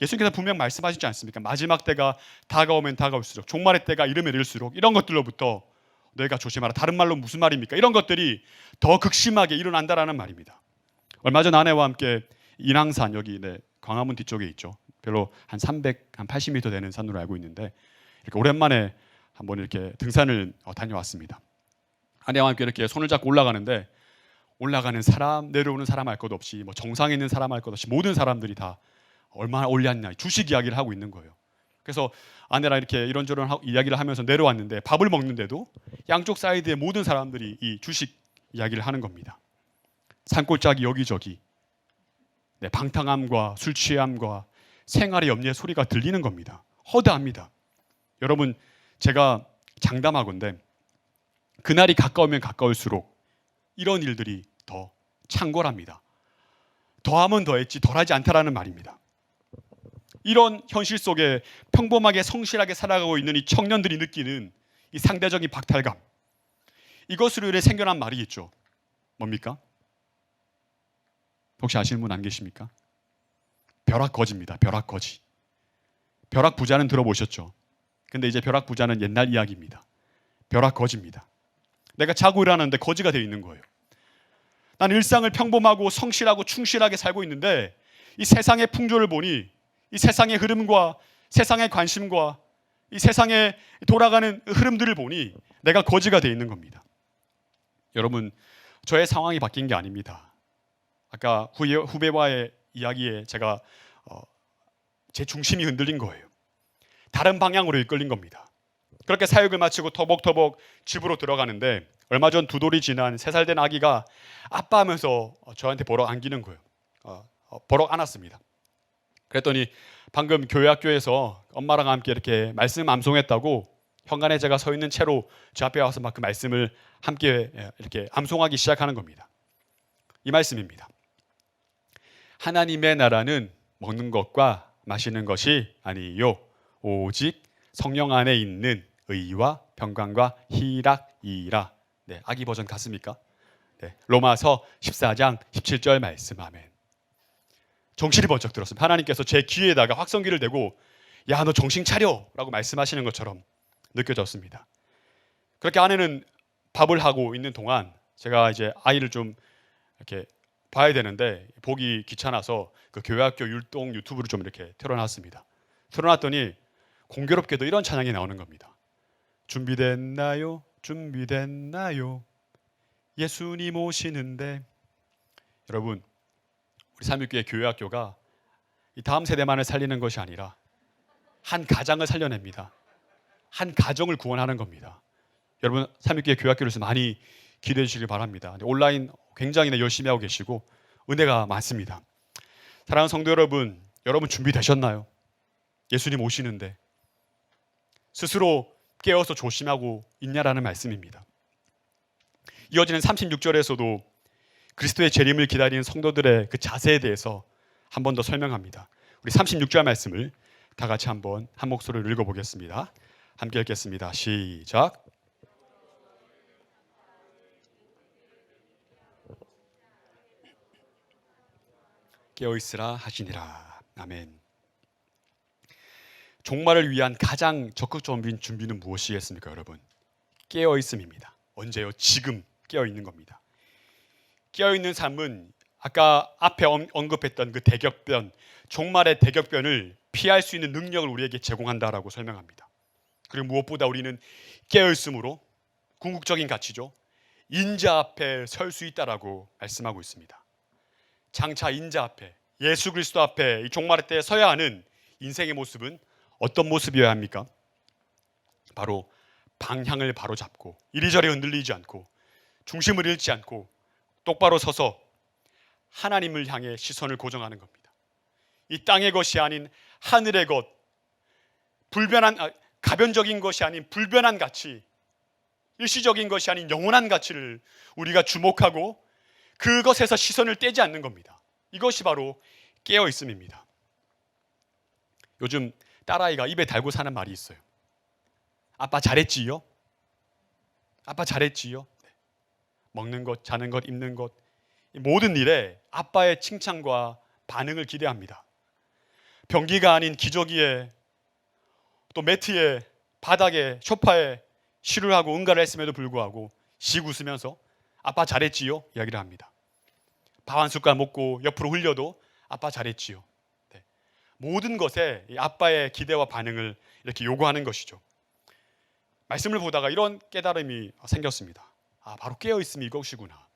[SPEAKER 1] 예수님께서 분명 말씀하시지 않습니까? 마지막 때가 다가오면 다가올수록, 종말의 때가 이르면 이를수록 이런 것들로부터 너희가 조심하라. 다른 말로 무슨 말입니까? 이런 것들이 더 극심하게 일어난다라는 말입니다. 얼마 전 아내와 함께 인왕산, 여기 광화문 뒤쪽에 있죠. 별로 한 80m 되는 산으로 알고 있는데, 이렇게 오랜만에 한번 이렇게 등산을 다녀왔습니다. 아내와 함께 이렇게 손을 잡고 올라가는데, 올라가는 사람, 내려오는 사람 할 것 없이, 정상에 있는 사람 할 것 없이 모든 사람들이 다 얼마나 올렸냐, 주식 이야기를 하고 있는 거예요. 그래서 아내랑 이렇게 이런저런 이야기를 하면서 내려왔는데, 밥을 먹는데도 양쪽 사이드의 모든 사람들이 이 주식 이야기를 하는 겁니다. 산골짜기 여기저기 방탕함과 술 취함과 생활의 염려의 소리가 들리는 겁니다. 허다합니다. 여러분, 제가 장담하건대 그날이 가까우면 가까울수록 이런 일들이 더 창궐합니다. 더하면 더했지 덜하지 않다라는 말입니다. 이런 현실 속에 평범하게 성실하게 살아가고 있는 이 청년들이 느끼는 이 상대적인 박탈감, 이것으로 인해 생겨난 말이 있죠. 뭡니까? 혹시 아시는 분 안 계십니까? 벼락거지입니다. 벼락거지. 벼락부자는 들어보셨죠? 근데 이제 벼락부자는 옛날 이야기입니다. 벼락거지입니다. 내가 자고 일어나는데 거지가 되어 있는 거예요. 난 일상을 평범하고 성실하고 충실하게 살고 있는데 이 세상의 풍조를 보니, 이 세상의 흐름과 세상의 관심과 이 세상에 돌아가는 흐름들을 보니 내가 거지가 되어 있는 겁니다. 여러분, 저의 상황이 바뀐 게 아닙니다. 아까 후배와의 이야기에 제가 제 중심이 흔들린 거예요. 다른 방향으로 이끌린 겁니다. 그렇게 사역을 마치고 터벅터벅 집으로 들어가는데 얼마 전 2돌이 지난 3살 된 아기가 아빠 하면서 저한테 버럭 안기는 거예요. 버럭 안았습니다. 그랬더니 방금 교회 학교에서 엄마랑 함께 이렇게 말씀 암송했다고 현관에 제가 서 있는 채로 제 앞에 와서 막 그 말씀을 함께 이렇게 암송하기 시작하는 겁니다. 이 말씀입니다. 하나님의 나라는 먹는 것과 마시는 것이 아니요 오직 성령 안에 있는 의와 평강과 희락이라. 네, 아기 버전 같습니까? 네, 로마서 14장 17절 말씀. 아멘. 정신이 번쩍 들었습니다. 하나님께서 제 귀에다가 확성기를 대고 야, 너 정신 차려 라고 말씀하시는 것처럼 느껴졌습니다. 그렇게 아내는 밥을 하고 있는 동안 제가 이제 아이를 좀 이렇게 봐야 되는데 보기 귀찮아서 그 교회학교 율동 유튜브를 좀 이렇게 틀어놨습니다. 틀어놨더니 공교롭게도 이런 찬양이 나오는 겁니다. 준비됐나요? 준비됐나요? 예수님 오시는데. 여러분, 우리 삼육교회 교회학교가 이 다음 세대만을 살리는 것이 아니라 한 가정을 살려냅니다. 한 가정을 구원하는 겁니다. 여러분, 삼육교회 교회학교를 많이 기대해 주시길 바랍니다. 온라인 굉장히 열심히 하고 계시고 은혜가 많습니다. 사랑하는 성도 여러분, 여러분 준비되셨나요? 예수님 오시는데 스스로 깨어서 조심하고 있냐라는 말씀입니다. 이어지는 36절에서도 그리스도의 재림을 기다리는 성도들의 그 자세에 대해서 한 번 더 설명합니다. 우리 36절 말씀을 다 같이 한번 한 목소리로 읽어보겠습니다. 함께 읽겠습니다. 시작. 깨어있으라 하시니라. 아멘. 종말을 위한 가장 적극적인 준비는 무엇이겠습니까, 여러분? 깨어있음입니다. 언제요? 지금 깨어있는 겁니다. 깨어있는 삶은 아까 앞에 언급했던 그 대격변, 종말의 대격변을 피할 수 있는 능력을 우리에게 제공한다라고 설명합니다. 그리고 무엇보다 우리는 깨어있음으로 궁극적인 가치죠. 인자 앞에 설 수 있다라고 말씀하고 있습니다. 장차 인자 앞에, 예수 그리스도 앞에 이 종말의 때에 서야 하는 인생의 모습은 어떤 모습이어야 합니까? 바로 방향을 바로 잡고 이리저리 흔들리지 않고 중심을 잃지 않고 똑바로 서서 하나님을 향해 시선을 고정하는 겁니다. 이 땅의 것이 아닌 하늘의 것, 가변적인 것이 아닌 불변한 가치, 일시적인 것이 아닌 영원한 가치를 우리가 주목하고 그것에서 시선을 떼지 않는 겁니다. 이것이 바로 깨어있음입니다. 요즘 딸아이가 입에 달고 사는 말이 있어요. 아빠 잘했지요? 아빠 잘했지요? 네. 먹는 것, 자는 것, 입는 것, 모든 일에 아빠의 칭찬과 반응을 기대합니다. 변기가 아닌 기저귀에 또 매트에 바닥에 소파에 시를 하고 응가를 했음에도 불구하고 씩 웃으면서 아빠 잘했지요? 이야기를 합니다. 밥 한 숟갈 먹고 옆으로 흘려도 아빠 잘했지요. 네. 모든 것에 아빠의 기대와 반응을 이렇게 요구하는 것이죠. 말씀을 보다가 이런 깨달음이 생겼습니다. 바로 깨어있음이 이것이구나.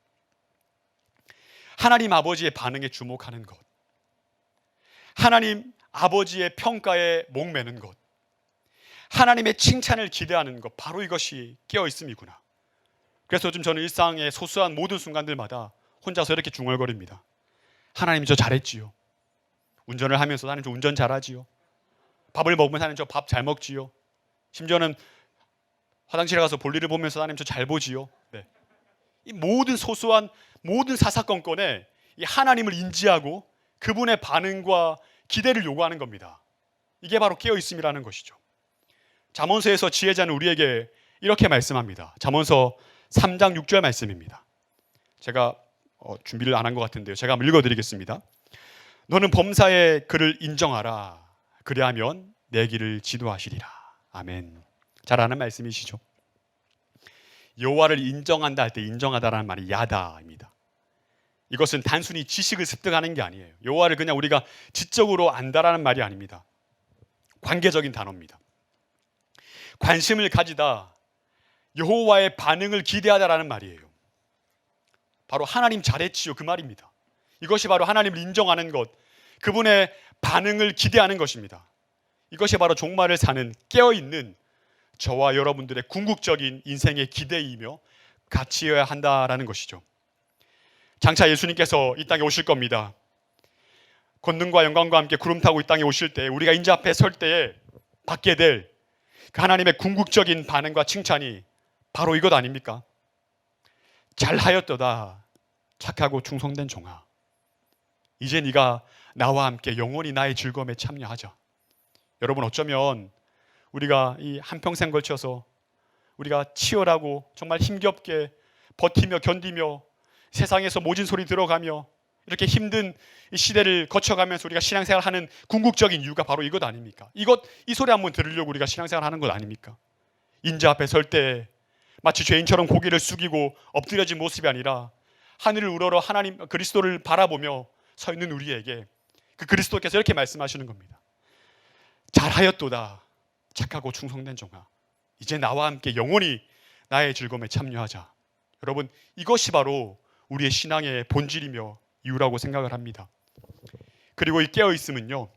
[SPEAKER 1] 하나님 아버지의 반응에 주목하는 것, 하나님 아버지의 평가에 목매는 것, 하나님의 칭찬을 기대하는 것, 바로 이것이 깨어있음이구나. 그래서 요즘 저는 일상의 소소한 모든 순간들마다 혼자서 이렇게 중얼거립니다. 하나님 저 잘했지요. 운전을 하면서 하나님 저 운전 잘하지요. 밥을 먹으면 하나님 저 밥 잘 먹지요. 심지어는 화장실에 가서 볼일을 보면서 하나님 저 잘 보지요. 네. 이 모든 소소한 모든 사사건건에 이 하나님을 인지하고 그분의 반응과 기대를 요구하는 겁니다. 이게 바로 깨어있음이라는 것이죠. 잠언서에서 지혜자는 우리에게 이렇게 말씀합니다. 잠언서 3장 6절 말씀입니다. 제가 준비를 안 한 것 같은데요. 제가 한번 읽어드리겠습니다. 너는 범사에 그를 인정하라. 그리하면 내 길을 지도하시리라. 아멘. 잘 아는 말씀이시죠? 여호와를 인정한다 할 때 인정하다라는 말이 야다입니다. 이것은 단순히 지식을 습득하는 게 아니에요. 여호와를 그냥 우리가 지적으로 안다라는 말이 아닙니다. 관계적인 단어입니다. 관심을 가지다, 여호와의 반응을 기대하다라는 말이에요. 바로 하나님 잘했지요 그 말입니다. 이것이 바로 하나님을 인정하는 것, 그분의 반응을 기대하는 것입니다. 이것이 바로 종말을 사는 깨어있는 저와 여러분들의 궁극적인 인생의 기대이며 가치여야 한다라는 것이죠. 장차 예수님께서 이 땅에 오실 겁니다. 권능과 영광과 함께 구름 타고 이 땅에 오실 때 우리가 인자 앞에 설 때에 받게 될 그 하나님의 궁극적인 반응과 칭찬이 바로 이것 아닙니까? 잘하였도다 착하고 충성된 종아, 이제 네가 나와 함께 영원히 나의 즐거움에 참여하자. 여러분, 어쩌면 우리가 이 한평생 걸쳐서 우리가 치열하고 정말 힘겹게 버티며 견디며 세상에서 모진 소리 들어가며 이렇게 힘든 이 시대를 거쳐가면서 우리가 신앙생활하는 궁극적인 이유가 바로 이것 아닙니까? 이 소리 한번 들으려고 우리가 신앙생활하는 것 아닙니까? 인자 앞에 설 때 마치 죄인처럼 고개를 숙이고 엎드려진 모습이 아니라 하늘을 우러러 하나님 그리스도를 바라보며 서 있는 우리에게 그 그리스도께서 이렇게 말씀하시는 겁니다. 잘하였도다 착하고 충성된 종아, 이제 나와 함께 영원히 나의 즐거움에 참여하자. 여러분, 이것이 바로 우리의 신앙의 본질이며 이유라고 생각을 합니다. 그리고 이 깨어있음은요,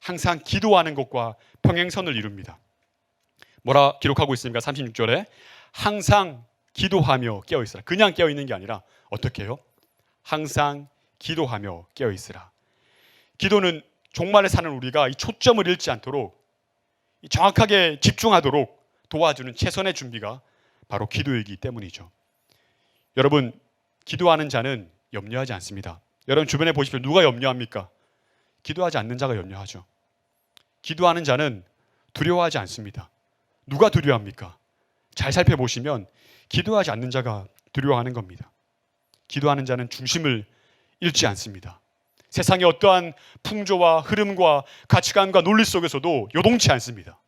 [SPEAKER 1] 항상 기도하는 것과 평행선을 이룹니다. 뭐라 기록하고 있습니까? 36절에 항상 기도하며 깨어있으라. 그냥 깨어있는 게 아니라 어떻게 해요? 항상 기도하며 깨어있으라. 기도는 종말에 사는 우리가 이 초점을 잃지 않도록 정확하게 집중하도록 도와주는 최선의 준비가 바로 기도이기 때문이죠. 여러분, 기도하는 자는 염려하지 않습니다. 여러분 주변에 보십시오. 누가 염려합니까? 기도하지 않는 자가 염려하죠. 기도하는 자는 두려워하지 않습니다. 누가 두려워합니까? 잘 살펴보시면 기도하지 않는 자가 두려워하는 겁니다. 기도하는 자는 중심을 잃지 않습니다. 세상의 어떠한 풍조와 흐름과 가치관과 논리 속에서도 요동치 않습니다.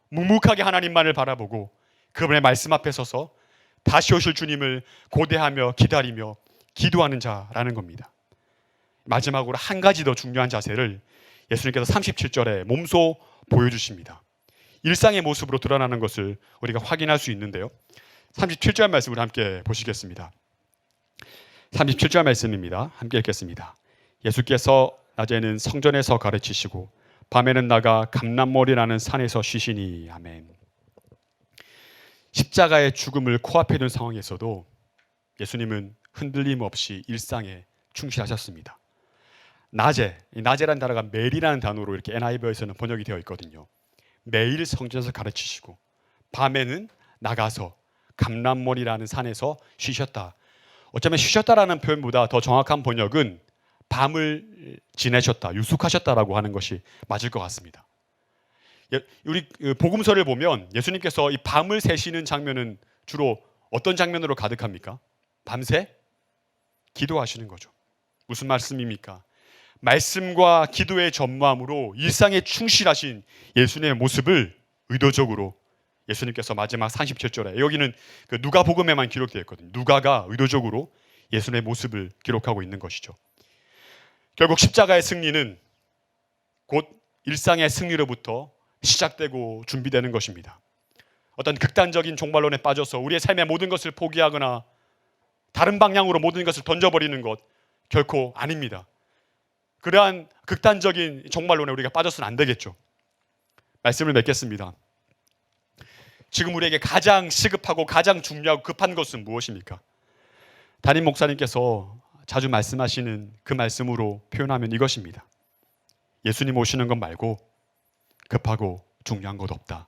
[SPEAKER 1] 묵묵하게 하나님만을 바라보고 그분의 말씀 앞에 서서 다시 오실 주님을 고대하며 기다리며 기도하는 자라는 겁니다. 마지막으로 한 가지 더 중요한 자세를 예수님께서 37절에 몸소 보여주십니다. 일상의 모습으로 드러나는 것을 우리가 확인할 수 있는데요. 37절 말씀을 함께 보시겠습니다. 37절 말씀입니다. 함께 읽겠습니다. 예수께서 낮에는 성전에서 가르치시고 밤에는 나가 감람머리라는 산에서 쉬시니. 아멘. 십자가의 죽음을 코앞에 둔 상황에서도 예수님은 흔들림 없이 일상에 충실하셨습니다. 낮에라는 단어가 매일이라는 단어로 이렇게 NIV에서는 번역이 되어 있거든요. 매일 성전에서 가르치시고 밤에는 나가서 감람머리라는 산에서 쉬셨다. 어쩌면 쉬셨다라는 표현보다 더 정확한 번역은 밤을 지내셨다, 유숙하셨다라고 하는 것이 맞을 것 같습니다. 우리 복음서를 보면 예수님께서 이 밤을 새시는 장면은 주로 어떤 장면으로 가득합니까? 밤새 기도하시는 거죠. 무슨 말씀입니까? 말씀과 기도의 전무함으로 일상에 충실하신 예수님의 모습을 의도적으로 예수님께서 마지막 37절에, 여기는 그 누가복음에만 기록되어 있거든요. 누가가 의도적으로 예수님의 모습을 기록하고 있는 것이죠. 결국 십자가의 승리는 곧 일상의 승리로부터 시작되고 준비되는 것입니다. 어떤 극단적인 종말론에 빠져서 우리의 삶의 모든 것을 포기하거나 다른 방향으로 모든 것을 던져버리는 것 결코 아닙니다. 그러한 극단적인 종말론에 우리가 빠져서는 안 되겠죠. 말씀을 맺겠습니다. 지금 우리에게 가장 시급하고 가장 중요하고 급한 것은 무엇입니까? 담임 목사님께서 자주 말씀하시는 그 말씀으로 표현하면 이것입니다. 예수님 오시는 것 말고 급하고 중요한 것 없다.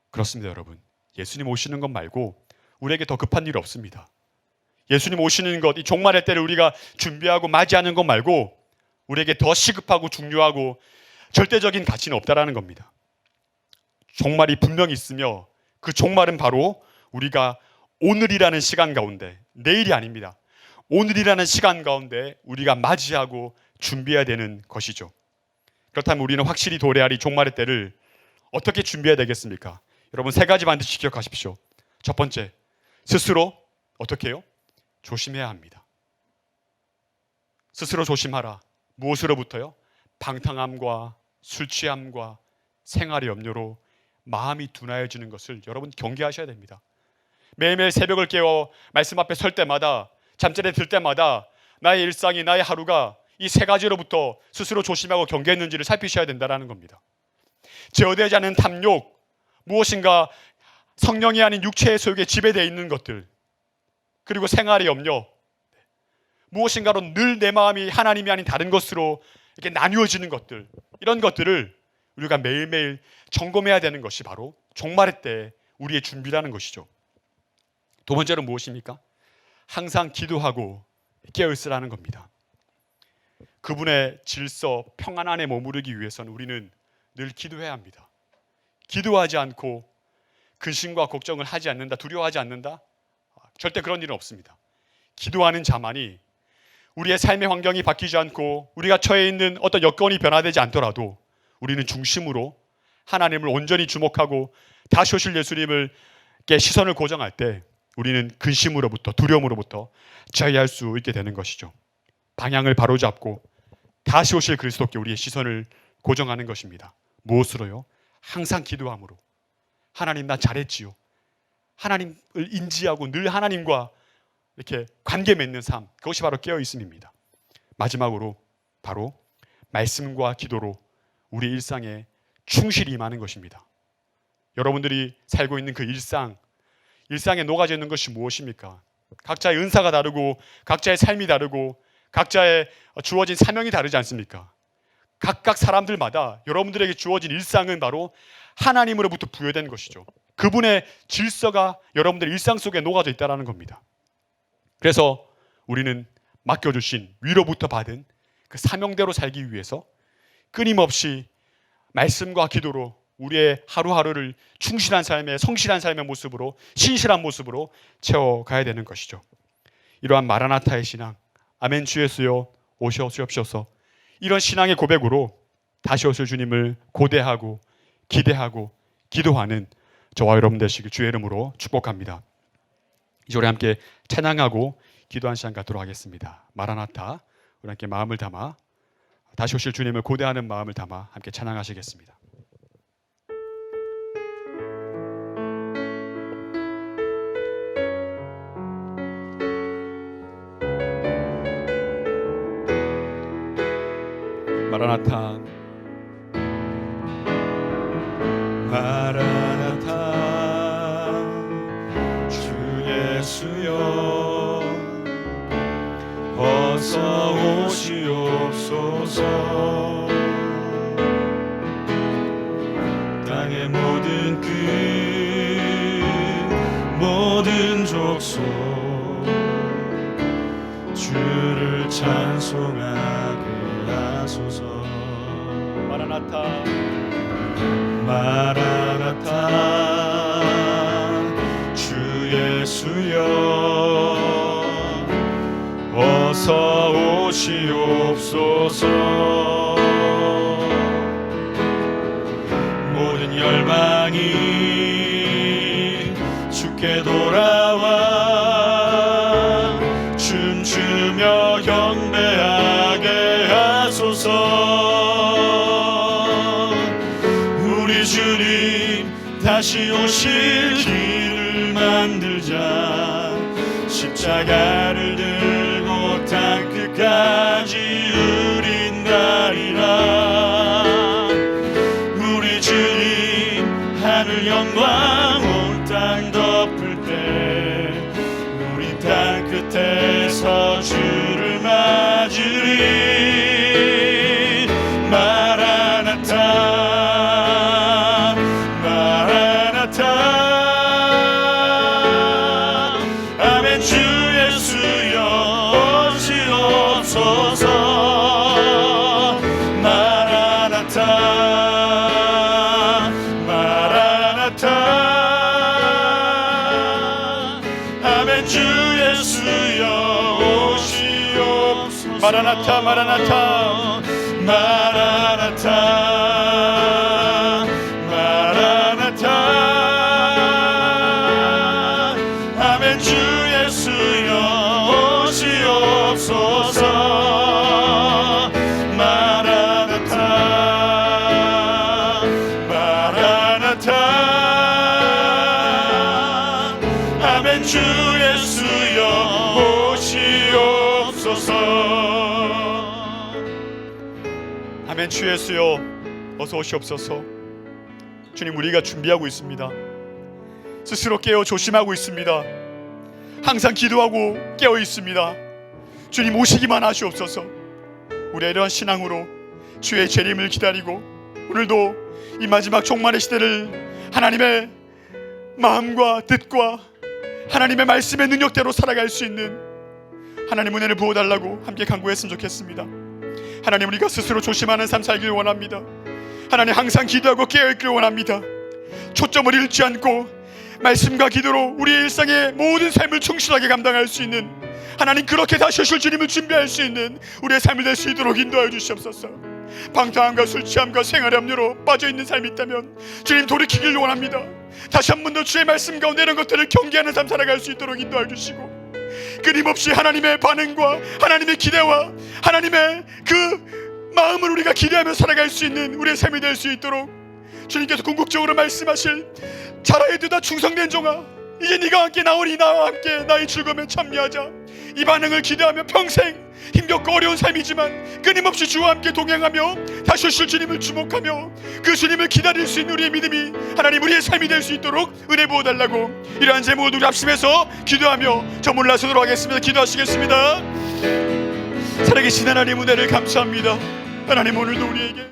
[SPEAKER 1] 그렇습니다, 여러분. 예수님 오시는 것 말고 우리에게 더 급한 일 없습니다. 예수님 오시는 것, 이 종말의 때를 우리가 준비하고 맞이하는 것 말고 우리에게 더 시급하고 중요하고 절대적인 가치는 없다라는 겁니다. 종말이 분명히 있으며 그 종말은 바로 우리가 오늘이라는 시간 가운데, 내일이 아닙니다. 오늘이라는 시간 가운데 우리가 맞이하고 준비해야 되는 것이죠. 그렇다면 우리는 확실히 도래하리 종말의 때를 어떻게 준비해야 되겠습니까? 여러분, 세 가지 반드시 기억하십시오. 첫 번째, 스스로 어떻게 해요? 조심해야 합니다. 스스로 조심하라. 무엇으로부터요? 방탕함과 술 취함과 생활의 염려로 마음이 둔하여지는 것을 여러분 경계하셔야 됩니다. 매일매일 새벽을 깨워 말씀 앞에 설 때마다, 잠자리에 들 때마다 나의 일상이, 나의 하루가 이 세 가지로부터 스스로 조심하고 경계했는지를 살피셔야 된다는 겁니다. 제어되지 않은 탐욕, 무엇인가 성령이 아닌 육체의 소욕에 지배되어 있는 것들, 그리고 생활의 염려, 무엇인가로 늘 내 마음이 하나님이 아닌 다른 것으로 이렇게 나뉘어지는 것들, 이런 것들을 우리가 매일매일 점검해야 되는 것이 바로 종말의 때 우리의 준비라는 것이죠. 두 번째로 무엇입니까? 항상 기도하고 깨어있으라는 겁니다. 그분의 질서, 평안 안에 머무르기 위해서는 우리는 늘 기도해야 합니다. 기도하지 않고 근심과 걱정을 하지 않는다, 두려워하지 않는다? 절대 그런 일은 없습니다. 기도하는 자만이 우리의 삶의 환경이 바뀌지 않고 우리가 처해 있는 어떤 여건이 변화되지 않더라도 우리는 중심으로 하나님을 온전히 주목하고 다시 오실 예수님을께 시선을 고정할 때 우리는 근심으로부터, 두려움으로부터 자유할 수 있게 되는 것이죠. 방향을 바로잡고 다시 오실 그리스도께 우리의 시선을 고정하는 것입니다. 무엇으로요? 항상 기도함으로. 하나님, 나 잘했지요. 하나님을 인지하고 늘 하나님과 이렇게 관계 맺는 삶, 그것이 바로 깨어있음입니다. 마지막으로 바로 말씀과 기도로 우리 일상에 충실히 임하는 것입니다. 여러분들이 살고 있는 그 일상에 녹아져 있는 것이 무엇입니까? 각자의 은사가 다르고 각자의 삶이 다르고 각자의 주어진 사명이 다르지 않습니까? 각각 사람들마다 여러분들에게 주어진 일상은 바로 하나님으로부터 부여된 것이죠. 그분의 질서가 여러분들의 일상 속에 녹아져 있다는 겁니다. 그래서 우리는 맡겨주신, 위로부터 받은 그 사명대로 살기 위해서 끊임없이 말씀과 기도로 우리의 하루하루를 충실한 삶의, 성실한 삶의 모습으로, 신실한 모습으로 채워가야 되는 것이죠. 이러한 마라나타의 신앙, 아멘 주 예수여 오시옵소서, 이런 신앙의 고백으로 다시 오실 주님을 고대하고 기대하고 기도하는 저와 여러분 되시길 주의 이름으로 축복합니다. 이제 우리 함께 찬양하고 기도한 시간 갖도록 하겠습니다. 마라나타, 우리 함께 마음을 담아 다시 오실 주님을 고대하는 마음을 담아 함께 찬양하시겠습니다. 마라나타, 마라나타, 주 예수여 어서 오시옵소서. 땅의 모든 끝, 모든 족속 주를 찬송하게 하소서. 마라나타, 마라나타, 주 예수여 어서 오시옵소서. 모든 열방이 주께 돌아와 춤추며 경배하게 하소서. 우리 주님 다시 오실 길을 만들자. 십자가를 들고 땅 끝까지 우린 가리라. 우리 주님 하늘 영광 온 땅 덮을 때 우리 땅 끝에서 주를 맞으리. 마라나타, 마라나타, 아멘 주 예수여 오시옵소서. 마라나타, 마라나타, 아멘 주 예수여 오시옵소서. 마라나타 마라나타 마라나타 마라나타 아멘. 주 예수여 오시옵소서 마라나타 마라나타 아멘. 주 예수여 오시옵소서 아멘. 주 예수여 어서 오시옵소서. 주님, 우리가 준비하고 있습니다. 스스로 깨어 조심하고 있습니다. 항상 기도하고 깨어 있습니다. 주님, 오시기만 하시옵소서. 우리의 이러한 신앙으로 주의 재림을 기다리고 오늘도 이 마지막 종말의 시대를 하나님의 마음과 뜻과 하나님의 말씀의 능력대로 살아갈 수 있는 하나님 은혜를 부어달라고 함께 간구했으면 좋겠습니다. 하나님, 우리가 스스로 조심하는 삶 살기를 원합니다. 하나님, 항상 기도하고 깨어있기를 원합니다. 초점을 잃지 않고 말씀과 기도로 우리의 일상의 모든 삶을 충실하게 감당할 수 있는 하나님, 그렇게 다시 오실 주님을 준비할 수 있는 우리의 삶이 될 수 있도록 인도하여 주시옵소서. 방탕함과 술 취함과 생활의 압류로 빠져있는 삶이 있다면 주님, 돌이키길 원합니다. 다시 한 번 더 주의 말씀 가운데 이런 것들을 경계하는 삶 살아갈 수 있도록 인도하여 주시고, 끊임없이 하나님의 반응과 하나님의 기대와 하나님의 그 마음을 우리가 기대하며 살아갈 수 있는 우리의 삶이 될 수 있도록 주님께서 궁극적으로 말씀하실 자라에 드다 충성된 종아, 이제 네가 함께 나오니 나와 함께 나의 즐거움에 참여하자. 이 반응을 기대하며 평생 힘겹고 어려운 삶이지만 끊임없이 주와 함께 동행하며 다시 오실 주님을 주목하며 그 주님을 기다릴 수 있는 우리의 믿음이 하나님 우리의 삶이 될 수 있도록 은혜 부어달라고 이러한 제목을 우리 합심해서 기도하며 저 물러서도록 하겠습니다. 기도하시겠습니다. 살아계신 하나님 은혜를 감사합니다. 하나님, 오늘도 우리에게